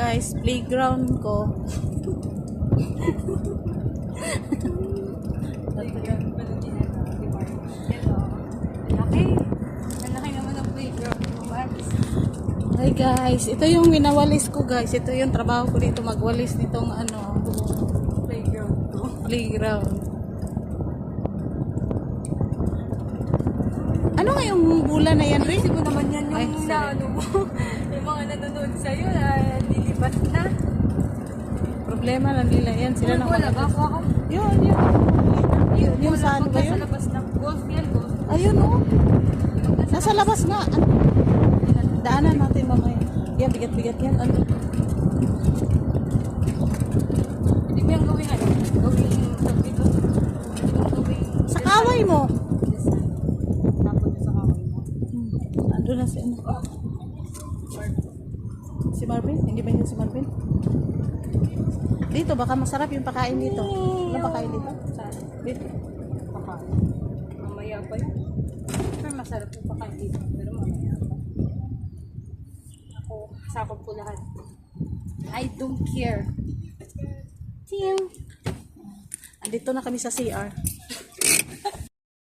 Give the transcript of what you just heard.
guys, playground ko. Malaki naman ang playground mo, Max. Hi guys, ito yung winawalis ko guys. Ito yung trabaho ko dito, magwalis nitong playground. Ano nga yung bula na yan, Rin? Isip mo naman yan Ay, yung sorry. naano mo. Yung mga nanonood sa'yo na lilipat na. Problema lang nila yan. Sila na Wala ba ako? Yun. Yung Wala, saan ba pagka yun? sa labas ng golf yan, golf. Ayun oh. Nasa labas nga. Daanan natin mamaya. Yan, bigat-bigat yan. Ano? Hindi mo yung gawin ano? Gawin dito. Gawin. Sa kaway mo. Tapos sa kaway mo. Ando na si ano. Si Marvin? Hindi ba yun si Marvin? Dito, baka masarap yung pakain dito. Ano pakain dito? Dito. Pakain. Mamaya pa yun. Pero masarap yung pakain dito. Pero mamaya pa. Ako, sakop ko lahat. I don't care. Ting. Andito na kami sa CR.